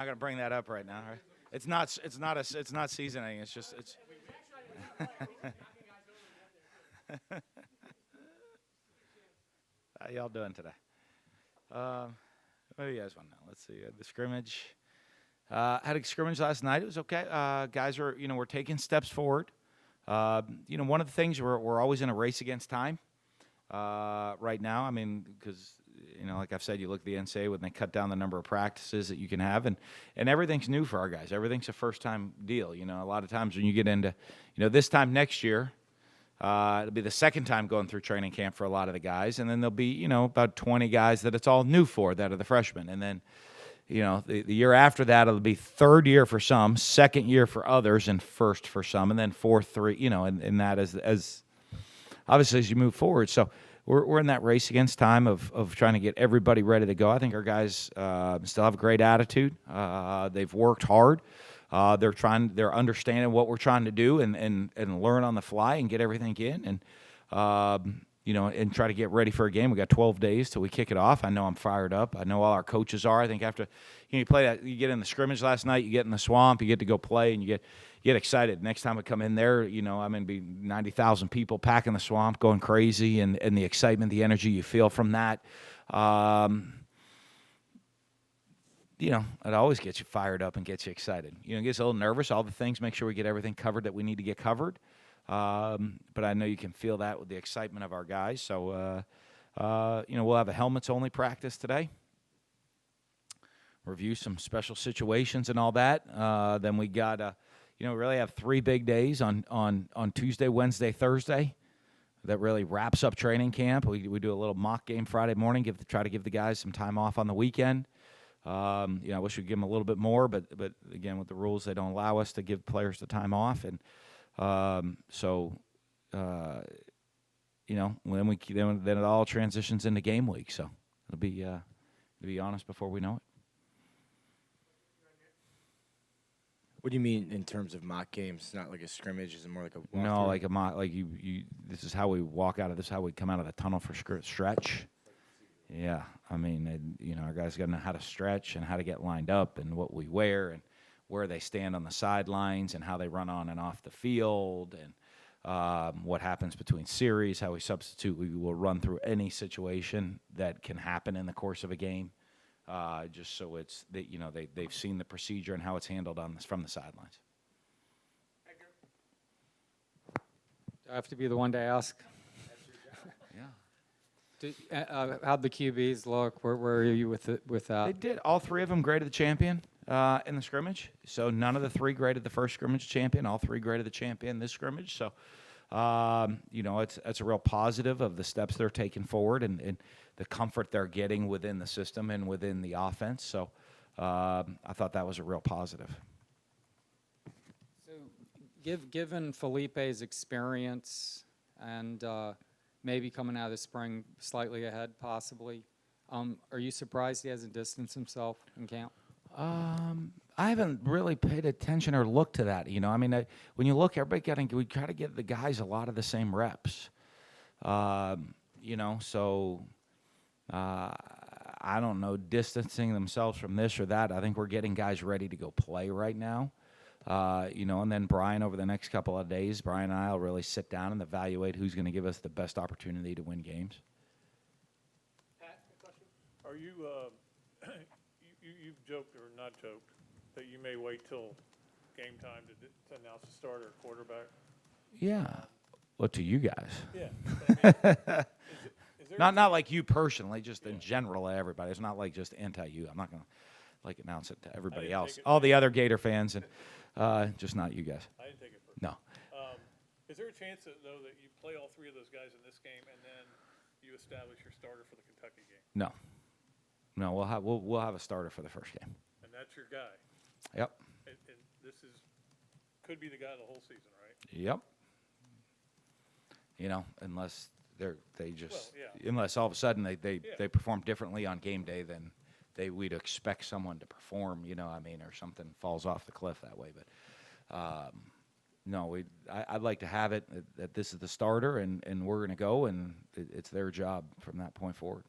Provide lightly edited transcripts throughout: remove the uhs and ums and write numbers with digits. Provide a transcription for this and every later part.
Not gonna bring that up right now. Right? It's not. It's not seasoning. It's just. It's. How y'all doing today? What do you guys want to know? Let's see. The scrimmage. Had a scrimmage last night. It was okay. Guys are, we're taking steps forward. One of the things we're always in a race against time. Right now, I mean, because like I've said, you look at the NCAA when they cut down the number of practices that you can have, and everything's new for our guys. Everything's a first time deal. A lot of times when you get into, this time next year. It'll be the second time going through training camp for a lot of the guys, and then there'll be, about 20 guys that it's all new for that are the freshmen. And then, the year after that, it'll be third year for some, second year for others, and first for some, and then fourth, three, and that as obviously as you move forward. So we're in that race against time of trying to get everybody ready to go. I think our guys still have a great attitude. They've worked hard. They're understanding what we're trying to do and learn on the fly and get everything in and try to get ready for a game. We got 12 days till we kick it off. I know I'm fired up. I know all our coaches are. I think after you play that, you get in the scrimmage last night, you get in the swamp, you get to go play, and you get excited. Next time we come in there, I'm going to be 90,000 people packing the swamp, going crazy, and the excitement, the energy you feel from that. It always gets you fired up and gets you excited. It gets a little nervous. All the things, make sure we get everything covered that we need to get covered. But I know you can feel that with the excitement of our guys. So, we'll have a helmets-only practice today. Review some special situations and all that. Then we got, we really have 3 big days on Tuesday, Wednesday, Thursday. That really wraps up training camp. We do a little mock game Friday morning. Try to give the guys some time off on the weekend. I wish we'd give them a little bit more, but again, with the rules, they don't allow us to give players the time off, and then it all transitions into game week. So it'll be to be honest before we know it. What do you mean in terms of mock games? Not like a scrimmage? Is it more like a walkthrough? No, like a mock. Like you. This is how we walk out of this. How we come out of the tunnel for stretch. Yeah, I mean, our guys got to know how to stretch and how to get lined up and what we wear and where they stand on the sidelines and how they run on and off the field and what happens between series, how we substitute. We will run through any situation that can happen in the course of a game, just so it's that they've seen the procedure and how it's handled from the sidelines. Do I have to be the one to ask? How'd the QBs look? Where are you with that? They did. All 3 of them graded the champion in the scrimmage. So none of the 3 graded the first scrimmage champion. All 3 graded the champion this scrimmage. So, it's a real positive of the steps they're taking forward and the comfort they're getting within the system and within the offense. So I thought that was a real positive. So, given Felipe's experience and maybe coming out of the spring slightly ahead, possibly. Are you surprised he hasn't distanced himself in camp? I haven't really paid attention or looked to that. When you look, we try to get the guys a lot of the same reps. So I don't know, distancing themselves from this or that. I think we're getting guys ready to go play right now. And then Brian, over the next couple of days, Brian and I will really sit down and evaluate who's going to give us the best opportunity to win games. Pat, a question? Are you, you've joked or not joked that you may wait till game time to announce the starter or quarterback? Yeah. Well, to you guys. Yeah. Is there Not like you personally, just in general, everybody. It's not like just anti-you. I'm not going to announce it to everybody else. All the other Gator fans and just not you guys. I didn't take it personally. No. Is there a chance that you play all 3 of those guys in this game and then you establish your starter for the Kentucky game? No. We'll have a starter for the first game. And that's your guy. Yep. And this could be the guy the whole season, right? Yep. Unless unless all of a sudden they perform differently on game day than we'd expect someone to perform, or something falls off the cliff that way. But no, I'd like to have it that this is the starter and we're going to go, and it's their job from that point forward.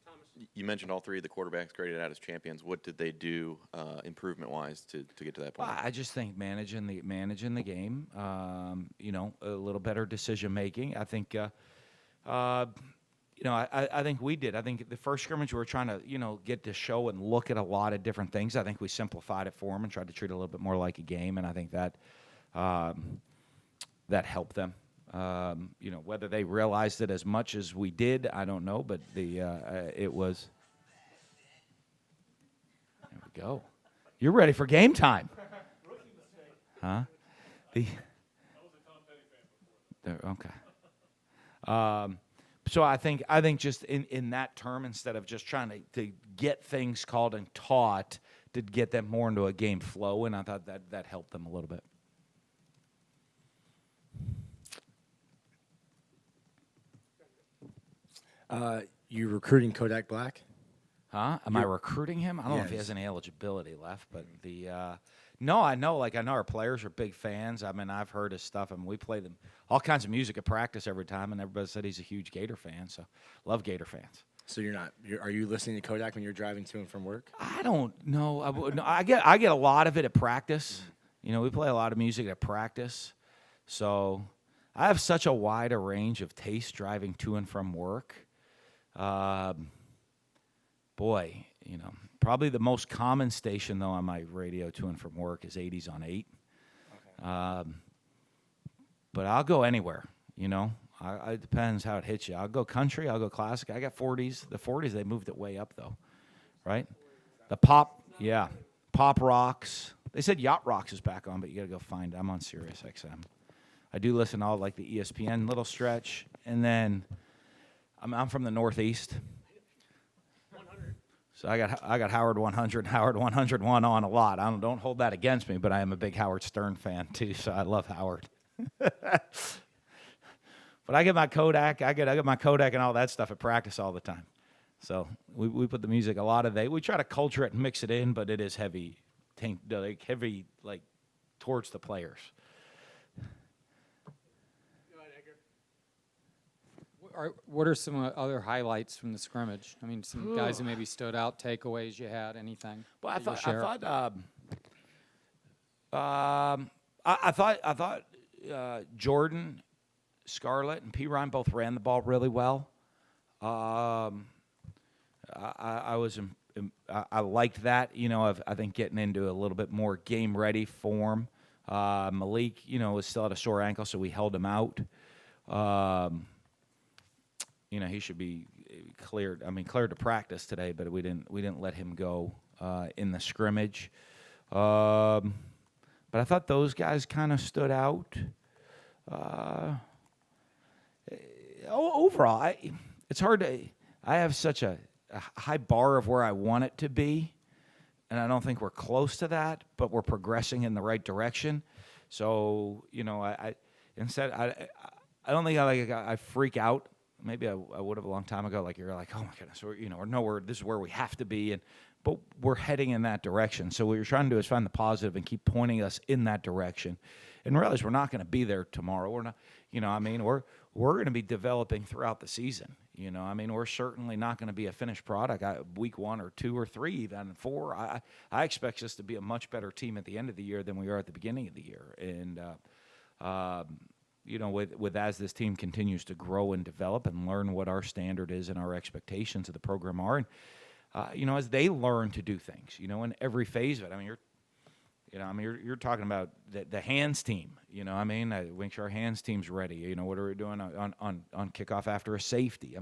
Thomas, You mentioned all three of the quarterbacks graded out as champions. What did they do improvement-wise to get to that point? Well, I just think managing the game, a little better decision making. I think, I think we did. I think the first scrimmage we were trying to, get to show and look at a lot of different things. I think we simplified it for them and tried to treat it a little bit more like a game, and I think that that helped them. Whether they realized it as much as we did, I don't know, but it was. There we go. You're ready for game time. Huh? Okay. So I think just in that term, instead of just trying to get things called and taught, to get them more into a game flow, and I thought that helped them a little bit. You recruiting Kodak Black? Huh? Am I recruiting him? I don't know if he Yes. has any eligibility left, but no, I know our players are big fans. I mean, I've heard his stuff. I mean, we play them all kinds of music at practice every time, and everybody said he's a huge Gator fan. So, love Gator fans. So are you listening to Kodak when you're driving to and from work? I don't know. I get a lot of it at practice. We play a lot of music at practice, so I have such a wide range of taste driving to and from work. Boy, probably the most common station, though, on my radio to and from work is 80s on 8. Okay. But I'll go anywhere, it depends how it hits you. I'll go country, I'll go classic. I got 40s. The 40s, they moved it way up, though, right? The pop, yeah. Pop rocks. They said Yacht Rocks is back on, but you got to go find it. I'm on Sirius XM. I do listen to all, like, the ESPN little stretch. And then I'm from the Northeast. So I got Howard 100, Howard 101 on a lot. Don't hold that against me, but I am a big Howard Stern fan too, so I love Howard. But I get my Kodak, I get my Kodak and all that stuff at practice all the time. So we put the music we try to culture it and mix it in, but it is heavy towards the players. What are some other highlights from the scrimmage? I mean, some guys who maybe stood out, takeaways you had, anything? Well, that you'll share? I thought Jordan, Scarlett, and P. Ryan both ran the ball really well. I liked that. I think getting into a little bit more game ready form. Malik, was still at a sore ankle, so we held him out. He should be cleared. I mean, cleared to practice today, but we didn't let him go in the scrimmage. But I thought those guys kind of stood out. Overall, it's hard to. I have such a high bar of where I want it to be, and I don't think we're close to that. But we're progressing in the right direction. So I don't think I freak out. Maybe I would have a long time ago. Like you're like, oh my goodness, or no, this is where we have to be, but we're heading in that direction. So what you're trying to do is find the positive and keep pointing us in that direction, and realize we're not going to be there tomorrow. We're not, we're going to be developing throughout the season. We're certainly not going to be a finished product week 1 or 2 or 3, even 4. I expect us to be a much better team at the end of the year than we are at the beginning of the year, and. With as this team continues to grow and develop and learn what our standard is and our expectations of the program are, and as they learn to do things, in every phase of it. You're talking about the hands team. Make sure our hands team's ready. What are we doing on kickoff after a safety?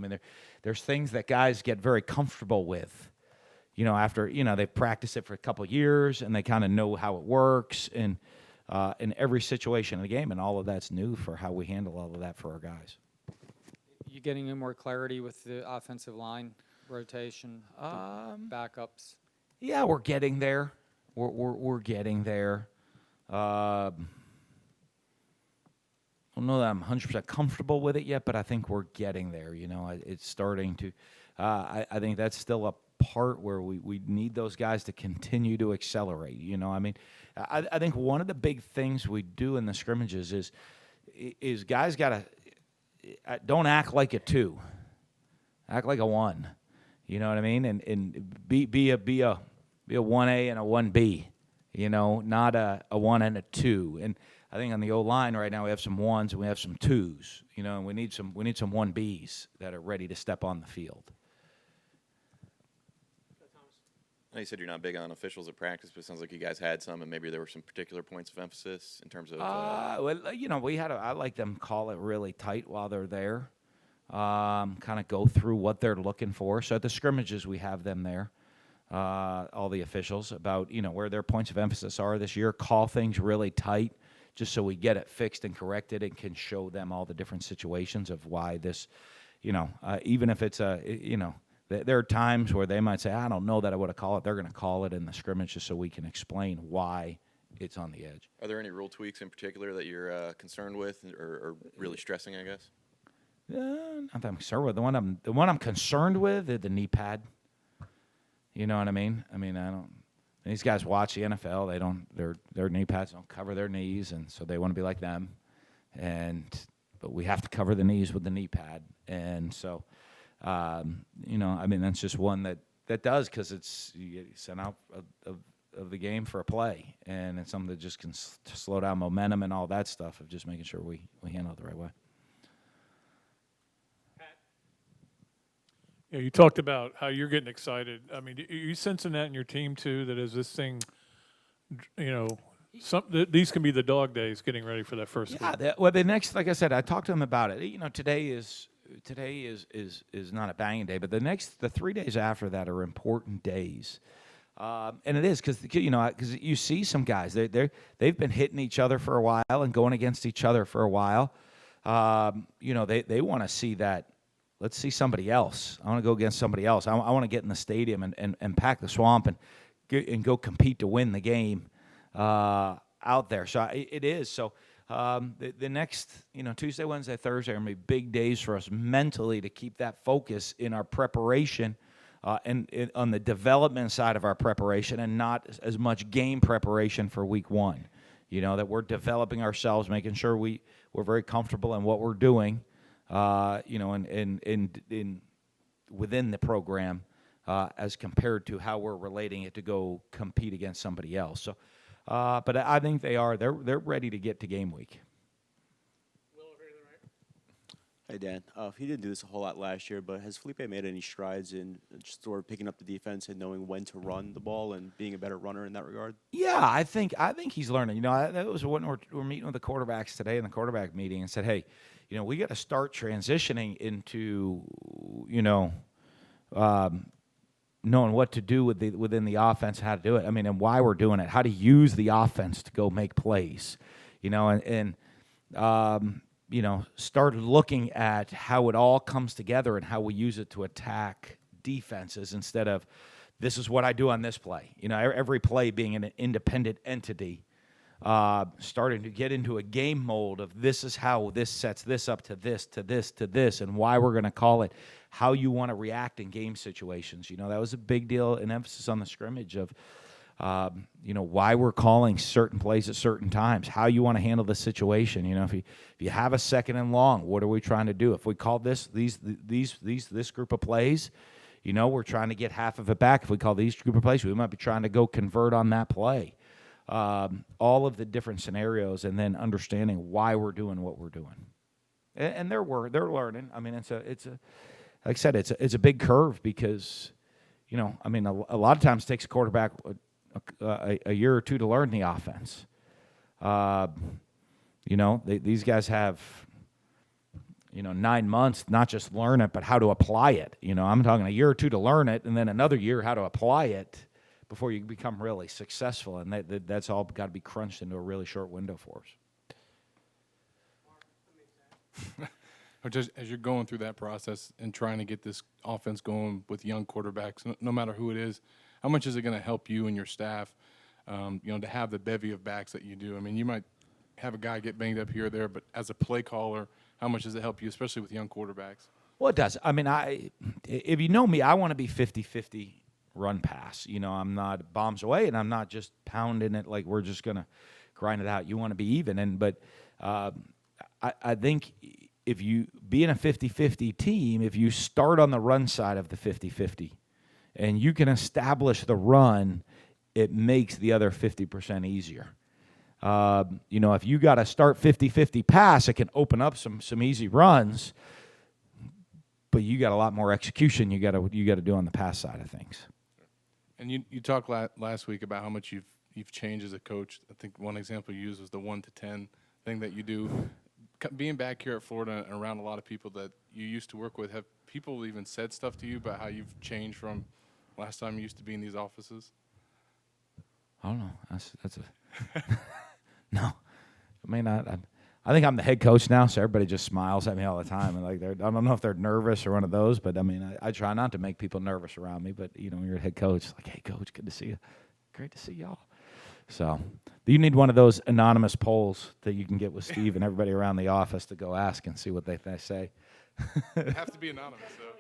There's things that guys get very comfortable with. After they've practiced it for a couple of years and they kind of know how it works and. In every situation in the game, and all of that's new for how we handle all of that for our guys. You getting any more clarity with the offensive line rotation, backups? Yeah, we're getting there. We're getting there. I don't know that I'm 100% comfortable with it yet, but I think we're getting there. It's starting to. I think that's still a part where we need those guys to continue to accelerate. I think one of the big things we do in the scrimmages is guys got to don't act like a 2, act like a 1. You know what I mean? And be a 1A and a 1B. You know, not a 1 and a 2. And I think on the O line right now we have some 1s and we have some 2s. You know, and we need some 1Bs that are ready to step on the field. I know you said you're not big on officials at practice, but it sounds like you guys had some, and maybe there were some particular points of emphasis in terms of. Well, you know, I like them call it really tight while they're there. Kind of go through what they're looking for. So at the scrimmages, we have them there, all the officials, about, you know, where their points of emphasis are this year. Call things really tight just so we get it fixed and corrected and can show them all the different situations of why this, you know, even if it's you know, there are times where they might say, I don't know that I would have called it. They're going to call it in the scrimmage just so we can explain why it's on the edge. Are there any rule tweaks in particular that you're concerned with or really stressing, I guess? Not that I'm concerned with. The one I'm concerned with is the knee pad. You know what I mean? I don't. These guys watch the NFL. They don't. Their knee pads don't cover their knees, and so they want to be like them. But we have to cover the knees with the knee pad, and so. You know, that's just one that does, because it's you get sent out of the game for a play, and it's something that just can slow down momentum and all that stuff of just making sure we handle it the right way. Yeah, you talked about how you're getting excited. I mean, are you sensing that in your team too? That as this thing, you know, these can be the dog days getting ready for that first week. Well, the next, like I said, I talked to them about it. You know, today is not a banging day, but the 3 days after that are important days, and it is because you see some guys they've been hitting each other for a while and going against each other for a while. You know, they want to see that. Let's see somebody else. I want to go against somebody else. I want to get in the stadium and pack the swamp and go compete to win the game out there. So it is so. The next, Tuesday, Wednesday, Thursday are going to be big days for us mentally to keep that focus in our preparation and on the development side of our preparation, and not as much game preparation for week one. You know, that we're developing ourselves, making sure we're very comfortable in what we're doing, in within the program as compared to how we're relating it to go compete against somebody else. So. But I think they're ready to get to game week. Hey, Dan. He didn't do this a whole lot last year, but has Felipe made any strides in just sort of picking up the defense and knowing when to run the ball and being a better runner in that regard? Yeah, I think he's learning. You know, that was when we're meeting with the quarterbacks today in the quarterback meeting and said, hey, we got to start transitioning into, knowing what to do within the offense, how to do it. And why we're doing it, how to use the offense to go make plays, start looking at how it all comes together and how we use it to attack defenses instead of this is what I do on this play. Every play being an independent entity, starting to get into a game mold of this is how this sets this up to this, to this, to this, and why we're going to call it, how you want to react in game situations. That was a big deal, an emphasis on the scrimmage of, why we're calling certain plays at certain times, how you want to handle the situation. If you have a second and long, what are we trying to do? If we call this group of plays, we're trying to get half of it back. If we call these group of plays, we might be trying to go convert on that play. All of the different scenarios, and then understanding why we're doing what we're doing. And they're learning. It's a like I said, it's a big curve because, a lot of times it takes a quarterback a year or two to learn the offense. These guys have, 9 months, not just learn it, but how to apply it. I'm talking a year or two to learn it, and then another year how to apply it before you become really successful. And that's all got to be crunched into a really short window for us. Just as you're going through that process and trying to get this offense going with young quarterbacks, no matter who it is, how much is it going to help you and your staff, to have the bevy of backs that you do? You might have a guy get banged up here or there, but as a play caller, how much does it help you, especially with young quarterbacks? Well, it does. If you know me, I want to be 50-50 run pass. I'm not bombs away, and I'm not just pounding it like we're just going to grind it out. You want to be even. But I think if you being a 50-50 team, if you start on the run side of the 50-50 and you can establish the run, it makes the other 50% easier. If you got to start 50-50 pass, it can open up some easy runs, but you got a lot more execution you got to do on the pass side of things. And you talked last week about how much you've changed as a coach. I think one example you used was the 1 to 10 thing that you do. Being back here at Florida and around a lot of people that you used to work with, have people even said stuff to you about how you've changed from last time you used to be in these offices? I don't know. That's a no. I mean, I think I'm the head coach now, so everybody just smiles at me all the time. And like, I don't know if they're nervous or one of those, but I mean, I try not to make people nervous around me. But when you're a head coach, it's like, hey, coach, good to see you. Great to see y'all. So you need one of those anonymous polls that you can get with Steve and everybody around the office to go ask and see what they say. It have to be anonymous, though.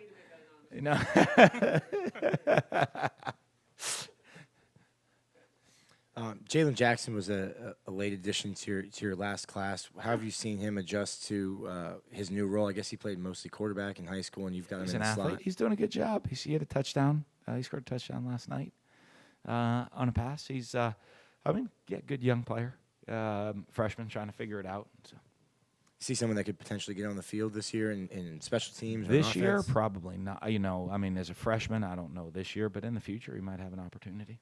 Jalen Jackson was a late addition to your last class. How have you seen him adjust to his new role? I guess he played mostly quarterback in high school, and you've got him He's in an the athlete. slot. He's doing a good job. He had a touchdown. He scored a touchdown last night on a pass. He's, good young player. Freshman trying to figure it out. So. See someone that could potentially get on the field this year in special teams. Or This on year, offense? probably not. As a freshman, I don't know this year, but in the future, he might have an opportunity.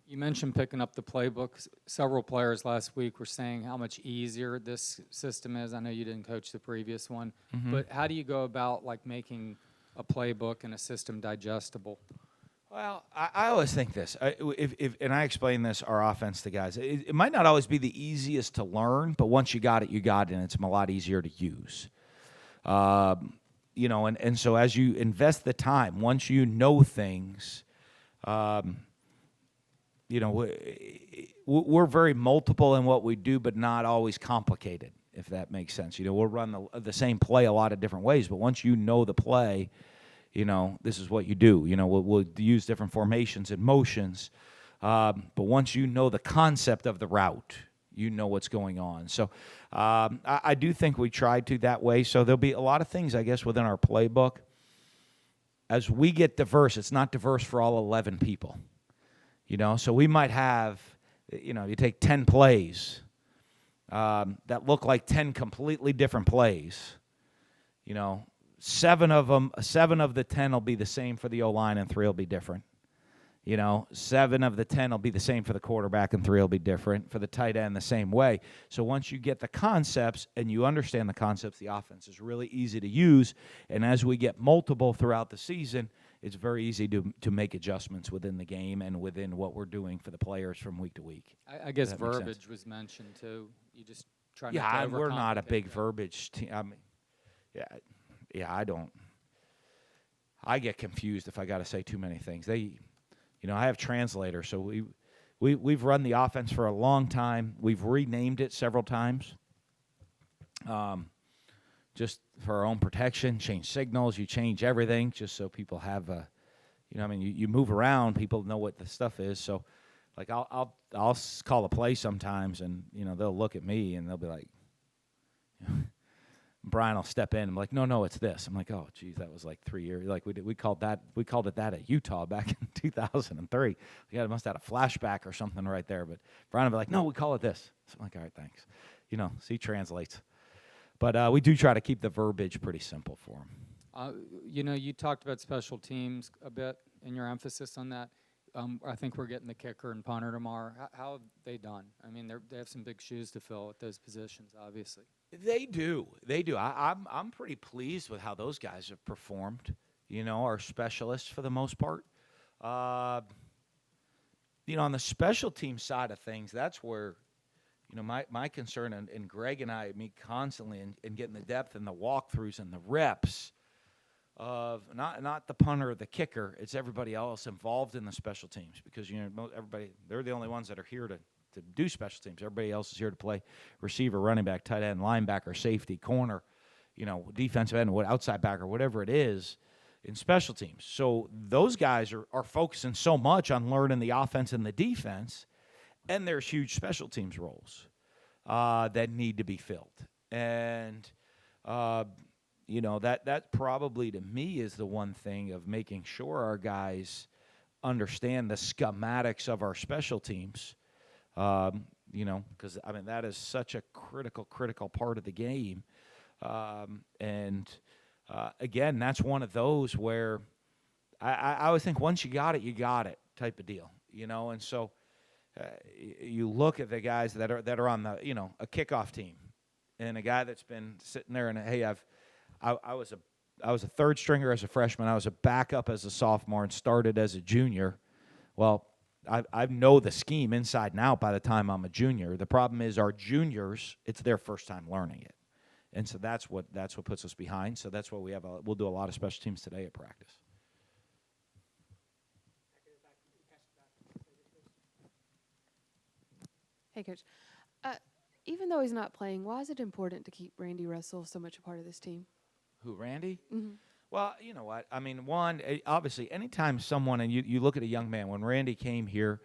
You mentioned picking up the playbook. Several players last week were saying how much easier this system is. I know you didn't coach the previous one, but how do you go about making a playbook and a system digestible? Well, I always think this. And I explain this our offense to guys. It might not always be the easiest to learn, but once you got it, and it's a lot easier to use. And so as you invest the time, once you know things. We're very multiple in what we do, but not always complicated, if that makes sense. We'll run the same play a lot of different ways, but once you know the play, this is what you do. We'll use different formations and motions, but once you know the concept of the route, you know what's going on. So I do think we tried to that way. So there'll be a lot of things, I guess, within our playbook. As we get diverse, it's not diverse for all 11 people. So we might have, you take 10 plays that look like 10 completely different plays. 7 of the 10 will be the same for the O-line and 3 will be different. 7 of the 10 will be the same for the quarterback and 3 will be different. For the tight end, the same way. So once you get the concepts and you understand the concepts, the offense is really easy to use. And as we get multiple throughout the season, it's very easy to make adjustments within the game and within what we're doing for the players from week to week. I guess Does that make sense? verbiage was mentioned too. You just try Yeah, not to we're not a overcomplicate big that. verbiage team. I don't. I get confused if I got to say too many things. I have translators, so we've run the offense for a long time. We've renamed it several times. Just for our own protection, change signals, you change everything just so people have you move around, people know what the stuff is. So like I'll call a play sometimes and they'll look at me and they'll be like, Brian will step in and I'm like, no, it's this. I'm like, oh geez, that was like 3 years. Like we called it that at Utah back in 2003. Yeah, it must have had a flashback or something right there. But Brian will be like, no, we call it this. So I'm like, all right, thanks. So he translates. But we do try to keep the verbiage pretty simple for them. You talked about special teams a bit and your emphasis on that. I think we're getting the kicker and punter tomorrow. How have they done? I mean, they have some big shoes to fill at those positions, obviously. They do. I'm pretty pleased with how those guys have performed. Our specialists for the most part. On the special team side of things, that's where my concern, and Greg and I meet constantly in getting the depth and the walkthroughs and the reps of not the punter or the kicker. It's everybody else involved in the special teams because everybody, they're the only ones that are here to do special teams. Everybody else is here to play receiver, running back, tight end, linebacker, safety, corner, defensive end, outside backer, whatever it is. in special teams. So those guys are focusing so much on learning the offense and the defense, and there's huge special teams roles that need to be filled. And that probably to me is the one thing of making sure our guys understand the schematics of our special teams. Because that is such a critical part of the game. Again, that's one of those where I always think once you got it type of deal, And so you look at the guys that are on the a kickoff team, and a guy that's been sitting there and hey, I was a third stringer as a freshman. I was a backup as a sophomore and started as a junior. Well, I know the scheme inside and out by the time I'm a junior. The problem is our juniors, it's their first time learning it. And so that's what puts us behind. So that's what we'll do a lot of special teams today at practice. Hey, Coach. Even though he's not playing, why is it important to keep Randy Russell so much a part of this team? Who, Randy? Mm-hmm. Well, you know what? I mean, obviously, anytime someone, and you look at a young man, when Randy came here,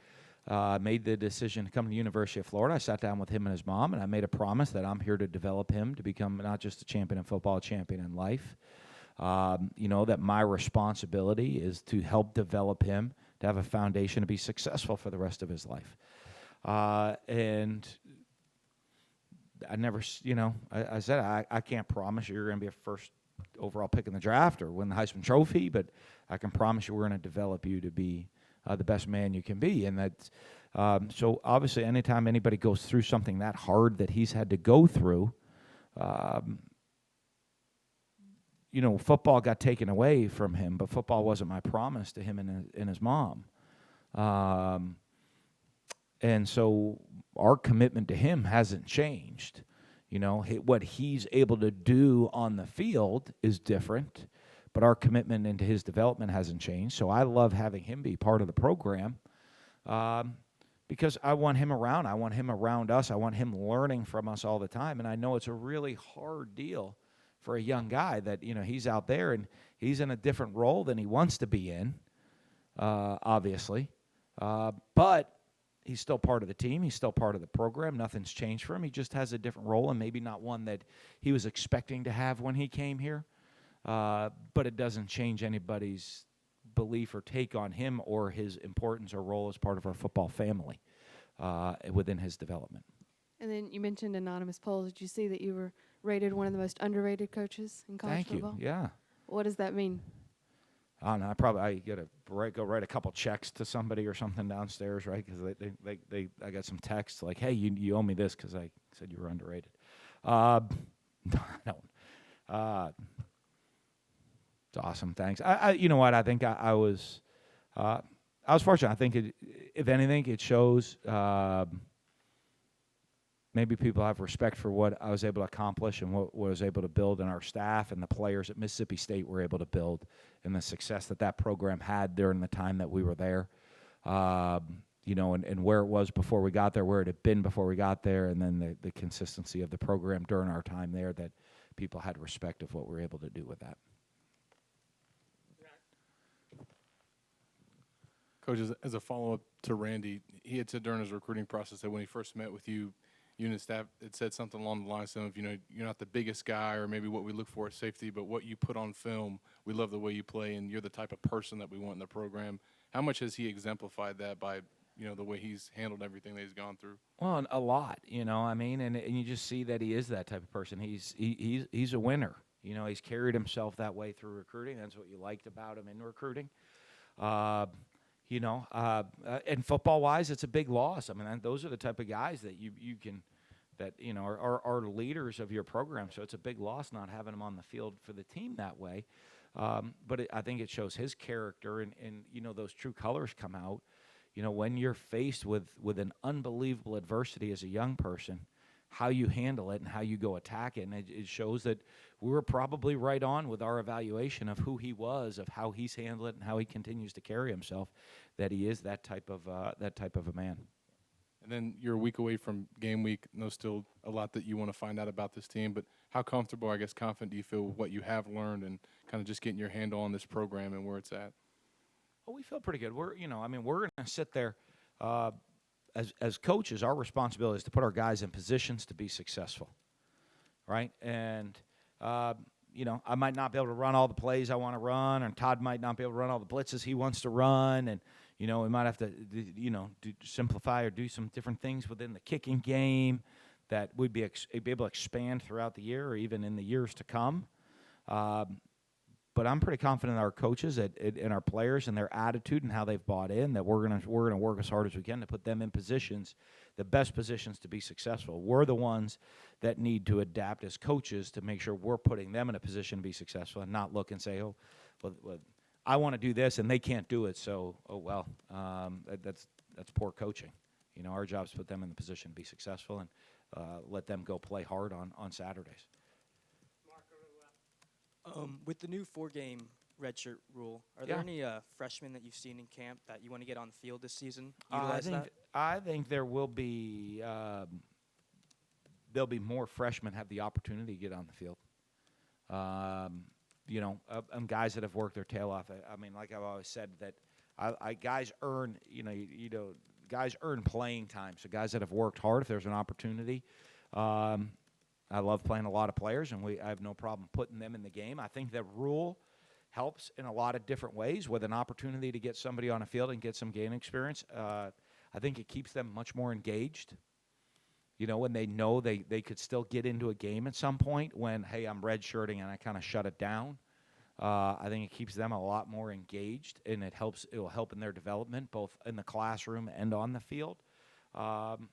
made the decision to come to the University of Florida, I sat down with him and his mom, and I made a promise that I'm here to develop him to become not just a champion in football, a champion in life. That my responsibility is to help develop him to have a foundation to be successful for the rest of his life. And I never, I said, I can't promise you're going to be a first overall pick in the draft or win the Heisman Trophy, but I can promise you we're going to develop you to be the best man you can be. And that's, so obviously anytime anybody goes through something that hard that he's had to go through, football got taken away from him, but football wasn't my promise to him and his mom. And so our commitment to him hasn't changed. What he's able to do on the field is different, but our commitment into his development hasn't changed. So I love having him be part of the program because I want him around. I want him around us. I want him learning from us all the time. And I know it's a really hard deal for a young guy that, he's out there and he's in a different role than he wants to be in, obviously. But he's still part of the team. He's still part of the program. Nothing's changed for him. He just has a different role and maybe not one that he was expecting to have when he came here. But it doesn't change anybody's belief or take on him or his importance or role as part of our football family within his development. And then you mentioned anonymous polls. Did you see that you were rated one of the most underrated coaches in college Thank football? you. Yeah. What does that mean? I don't know. I gotta go write a couple checks to somebody or something downstairs, right? Because I got some texts like, "Hey, you owe me this because I said you were underrated." No, I don't. It's awesome. Thanks. You know what? I think I was fortunate. I think if anything, it shows. Maybe people have respect for what I was able to accomplish and what I was able to build in our staff and the players at Mississippi State were able to build and the success that program had during the time that we were there, and where it was before we got there, where it had been before we got there, and then the consistency of the program during our time there that people had respect of what we were able to do with that. Coach, as a follow-up to Randy, he had said during his recruiting process that when he first met with you and his staff, it said something along the lines of, you're not the biggest guy or maybe what we look for at safety, but what you put on film, we love the way you play, and you're the type of person that we want in the program. How much has he exemplified that by, the way he's handled everything that he's gone through? Well, a lot, and you just see that he is that type of person. He's a winner. He's carried himself that way through recruiting. That's what you liked about him in recruiting. And football-wise, it's a big loss. I mean, those are the type of guys that you can, are leaders of your program. So it's a big loss not having them on the field for the team that way. But I think it shows his character, and those true colors come out. When you're faced with an unbelievable adversity as a young person, how you handle it and how you go attack it. And it shows that we were probably right on with our evaluation of who he was, of how he's handled it, and how he continues to carry himself, that he is that type of a man. And then you're a week away from game week. There's still a lot that you want to find out about this team, but how comfortable, I guess, confident do you feel with what you have learned and kind of just getting your handle on this program and where it's at? Well, we feel pretty good. We're we're going to sit there as coaches. Our responsibility is to put our guys in positions to be successful, right? And I might not be able to run all the plays I want to run, and Todd might not be able to run all the blitzes he wants to run, and we might have to simplify or do some different things within the kicking game that we'd be able to expand throughout the year or even in the years to come. But I'm pretty confident in our coaches and our players and their attitude and how they've bought in that we're gonna work as hard as we can to put them in positions, the best positions to be successful. We're the ones that need to adapt as coaches to make sure we're putting them in a position to be successful and not look and say, well, I want to do this and they can't do it, so that's poor coaching. Our job is to put them in the position to be successful and let them go play hard on Saturdays. With the new 4-game redshirt rule, are there any freshmen that you've seen in camp that you want to get on the field this season? Utilize that? I think there will be there'll be more freshmen have the opportunity to get on the field. And guys that have worked their tail off. I mean, like I've always said, that guys earn guys earn playing time. So guys that have worked hard, if there's an opportunity. I love playing a lot of players, and I have no problem putting them in the game. I think that rule helps in a lot of different ways with an opportunity to get somebody on a field and get some game experience. I think it keeps them much more engaged, when they know they could still get into a game at some point when, hey, I'm redshirting and I kind of shut it down. I think it keeps them a lot more engaged, and it will help in their development, both in the classroom and on the field. And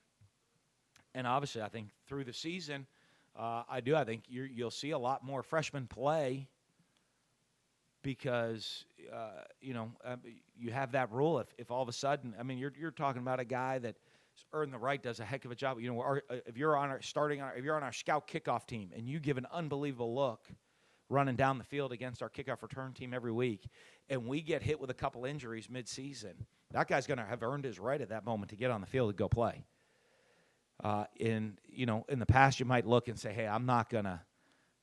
obviously, I think through the season, I think you'll see a lot more freshmen play because you have that rule. If all of a sudden, I mean, you're talking about a guy that's earned the right, does a heck of a job. If you're on our scout kickoff team and you give an unbelievable look running down the field against our kickoff return team every week, and we get hit with a couple injuries mid-season, that guy's going to have earned his right at that moment to get on the field and go play. In the past, you might look and say, hey, I'm not going to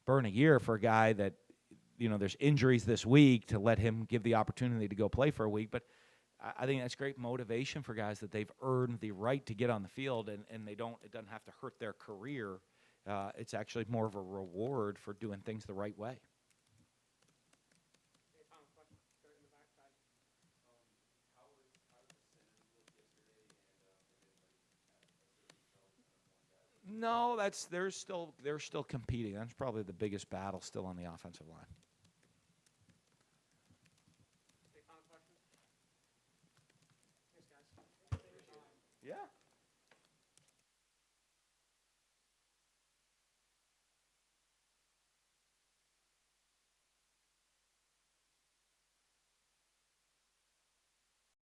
burn a year for a guy that, there's injuries this week to let him give the opportunity to go play for a week. But I think that's great motivation for guys that they've earned the right to get on the field, and it doesn't have to hurt their career. It's actually more of a reward for doing things the right way. No, they're still competing. That's probably the biggest battle still on the offensive line. Yeah.